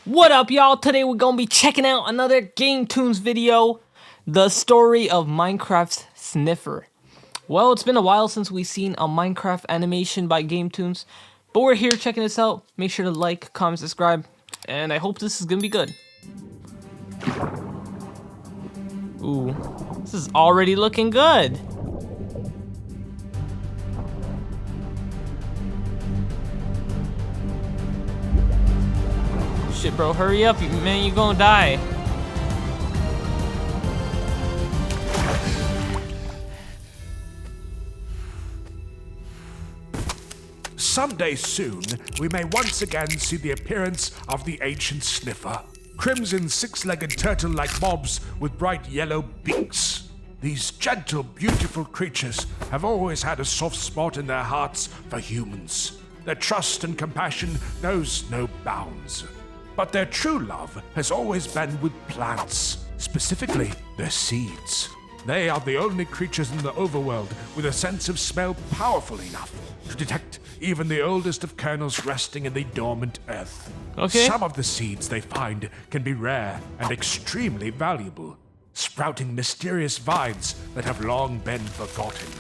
What up, y'all? Today we're gonna be checking out another GameToons video, the story of Minecraft's Sniffer. Well, it's been a while since we've seen a Minecraft animation by GameToons, but we're here checking this out. Make sure to like, comment, subscribe, and I hope this is gonna be good. Ooh, this is already looking good. Shit, bro, hurry up, man, you're gonna die. Someday soon, we may once again see the appearance of the ancient sniffer. Crimson six-legged turtle-like mobs with bright yellow beaks. These gentle, beautiful creatures have always had a soft spot in their hearts for humans. Their trust and compassion knows no bounds. But their true love has always been with plants, specifically their seeds. They are the only creatures in the overworld with a sense of smell powerful enough to detect even the oldest of kernels resting in the dormant earth. Okay. Some of the seeds they find can be rare and extremely valuable, sprouting mysterious vines that have long been forgotten.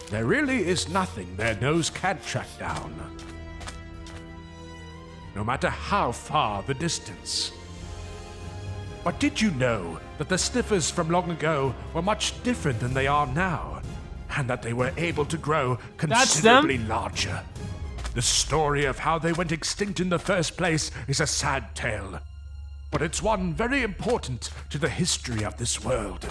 There really is nothing their nose can't track down, no matter how far the distance. But did you know that the sniffers from long ago were much different than they are now, and that they were able to grow considerably larger? The story of how they went extinct in the first place is a sad tale, but it's one very important to the history of this world.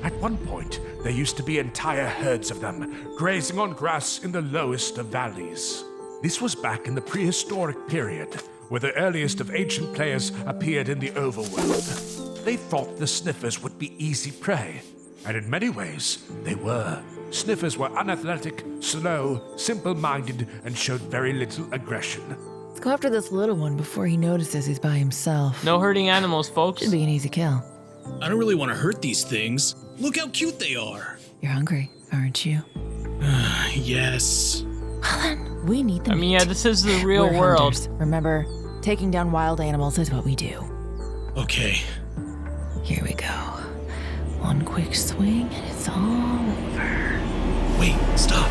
At one point, there used to be entire herds of them, grazing on grass in the lowest of valleys. This was back in the prehistoric period, where the earliest of ancient players appeared in the overworld. They thought the sniffers would be easy prey, and in many ways, they were. Sniffers were unathletic, slow, simple-minded, and showed very little aggression. Let's go after this little one before he notices he's by himself. No hurting animals, folks. Should be an easy kill. I don't really want to hurt these things. Look how cute they are. You're hungry, aren't you? Yes. Well then, we need the I mean, yeah, meat. this is the real We're world. hunters. Remember, taking down wild animals is what we do. Okay. Here we go. One quick swing and it's all over. Wait, stop.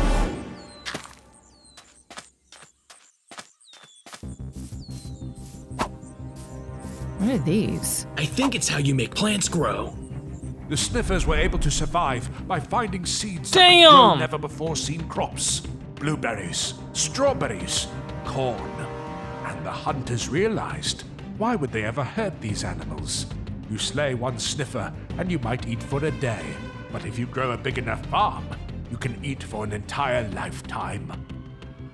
What are these? I think it's how you make plants grow. The sniffers were able to survive by finding seeds that Damn! could grow never-before-seen crops. Blueberries, strawberries, corn. And the hunters realized, why would they ever hurt these animals? You slay one sniffer, and you might eat for a day. But if you grow a big enough farm, you can eat for an entire lifetime.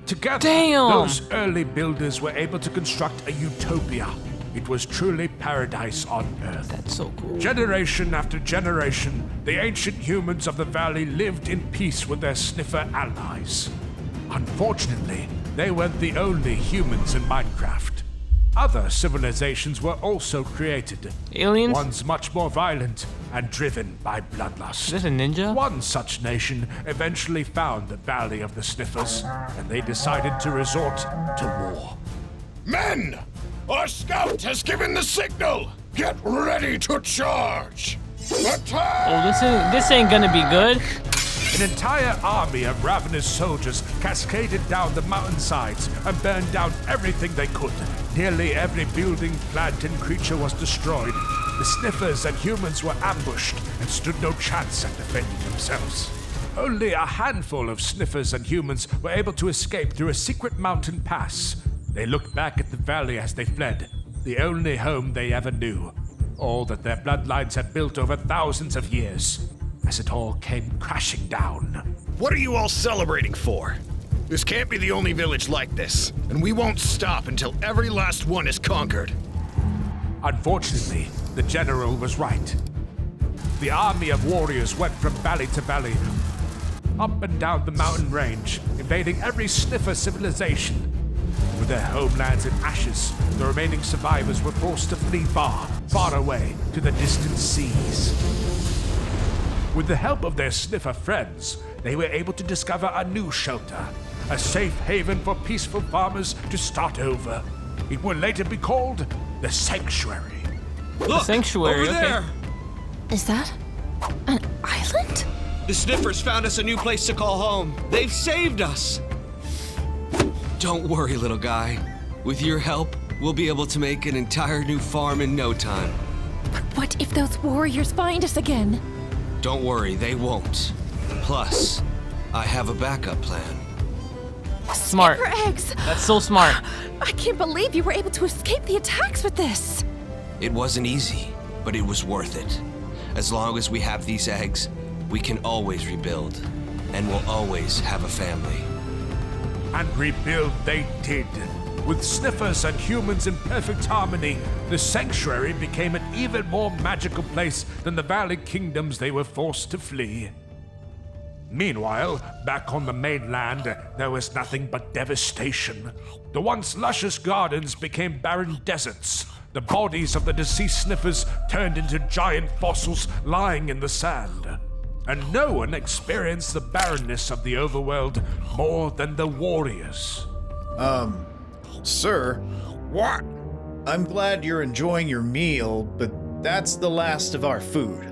Together, Damn! those early builders were able to construct a utopia. It was truly paradise on Earth. That's so cool. Generation after generation, the ancient humans of the valley lived in peace with their sniffer allies. Unfortunately, they weren't the only humans in Minecraft. Other civilizations were also created. Aliens? Ones much more violent and driven by bloodlust. Is this a ninja? One such nation eventually found the Valley of the Sniffers, and they decided to resort to war. Men! Our scout has given the signal! Get ready to charge! Attack! Oh, this ain't gonna be good. An entire army of ravenous soldiers cascaded down the mountainsides and burned down everything they could. Nearly every building, plant, and creature was destroyed. The sniffers and humans were ambushed and stood no chance at defending themselves. Only a handful of sniffers and humans were able to escape through a secret mountain pass. They looked back at the valley as they fled, the only home they ever knew. All that their bloodlines had built over thousands of years, as it all came crashing down. What are you all celebrating for? This can't be the only village like this, and we won't stop until every last one is conquered. Unfortunately, the general was right. The army of warriors went from valley to valley, up and down the mountain range, invading every sniffer civilization. With their homelands in ashes, the remaining survivors were forced to flee far, far away to the distant seas. With the help of their sniffer friends, they were able to discover a new shelter, a safe haven for peaceful farmers to start over. It will later be called the Sanctuary. Look, sanctuary, over okay. there. Is that an island? The Sniffers found us a new place to call home. They've saved us. Don't worry, little guy. With your help, we'll be able to make an entire new farm in no time. But what if those warriors find us again? Don't worry, they won't. Plus, I have a backup plan. Smart. Sniffer eggs! That's so smart. I can't believe you were able to escape the attacks with this. It wasn't easy, but it was worth it. As long as we have these eggs, we can always rebuild, and we'll always have a family. And rebuild they did. With sniffers and humans in perfect harmony, the Sanctuary became an even more magical place than the Valley Kingdoms they were forced to flee. Meanwhile, back on the mainland, there was nothing but devastation. The once luscious gardens became barren deserts. The bodies of the deceased sniffers turned into giant fossils lying in the sand. And no one experienced the barrenness of the overworld more than the warriors. Sir, What? I'm glad you're enjoying your meal, but that's the last of our food.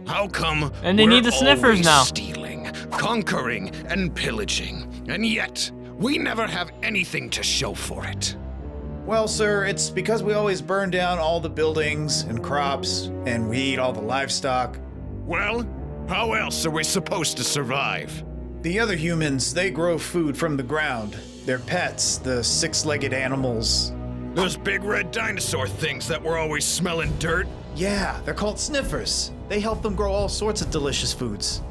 How come And they we're need the Sniffers always now. stealing, conquering, and pillaging, and yet we never have anything to show for it? Well, sir, it's because we always burn down all the buildings and crops, and we eat all the livestock. Well, how else are we supposed to survive? The other humans, they grow food from the ground. Their pets, the six-legged animals. Those big red dinosaur things that were always smelling dirt? Yeah, they're called sniffers. They help them grow all sorts of delicious foods.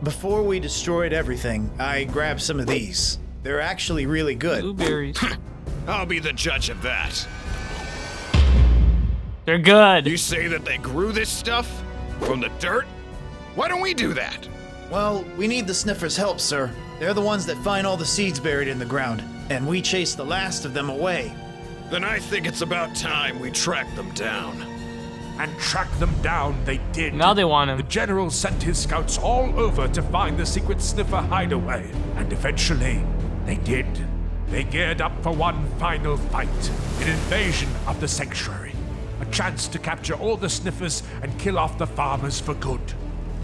Before we destroyed everything, I grabbed some of these. They're actually really good. Blueberries. I'll be the judge of that. They're good. You say that they grew this stuff? From the dirt? Why don't we do that? Well, we need the sniffers' help, sir. They're the ones that find all the seeds buried in the ground, and we chase the last of them away. Then I think it's about time we track them down. And track them down they did. Now they want him. The general sent his scouts all over to find the secret sniffer hideaway, and eventually, they did. They geared up for one final fight, an invasion of the Sanctuary, a chance to capture all the sniffers and kill off the farmers for good.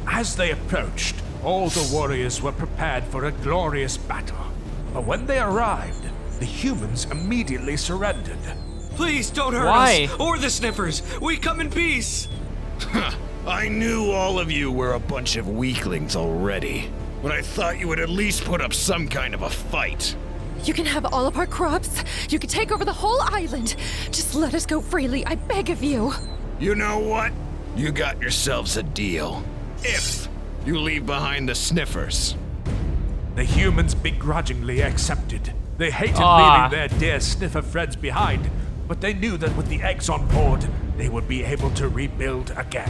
As they approached, all the warriors were prepared for a glorious battle. But when they arrived, the humans immediately surrendered. Please don't hurt Why? us or the Sniffers. We come in peace. I knew all of you were a bunch of weaklings already, but I thought you would at least put up some kind of a fight. You can have all of our crops. You can take over the whole island. Just let us go freely, I beg of you. You know what? You got yourselves a deal. If you leave behind the sniffers. The humans begrudgingly accepted. They hated leaving their dear sniffer friends behind, but they knew that with the eggs on board, they would be able to rebuild again.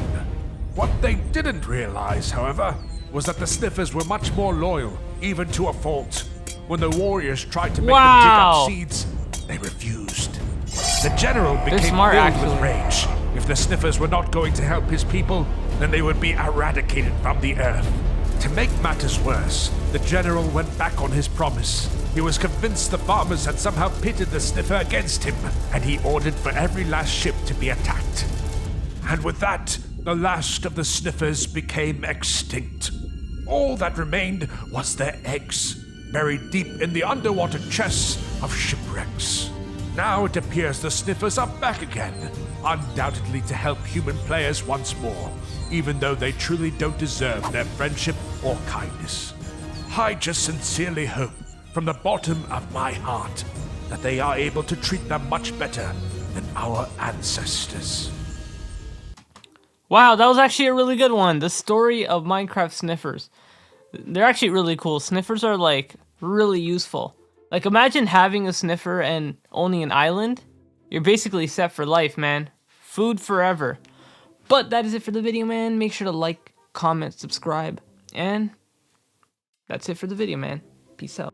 What they didn't realize, however, was that the sniffers were much more loyal, even to a fault. When the warriors tried to make them dig up seeds, they refused. The general became smart, filled with actually. rage. If the sniffers were not going to help his people, then they would be eradicated from the earth. To make matters worse, the general went back on his promise. He was convinced the farmers had somehow pitted the sniffer against him, and he ordered for every last ship to be attacked. And with that, the last of the sniffers became extinct. All that remained was their eggs, buried deep in the underwater chests of shipwrecks. Now it appears the sniffers are back again, undoubtedly to help human players once more, even though they truly don't deserve their friendship or kindness. I just sincerely hope, from the bottom of my heart, that they are able to treat them much better than our ancestors. Wow, that was actually a really good one. The story of Minecraft sniffers. They're actually really cool. Sniffers are like really useful. Like imagine having a sniffer and owning an island. You're basically set for life, man. Food forever. But that is it for the video, man. Make sure to like, comment, subscribe. And that's it for the video, man. Peace out.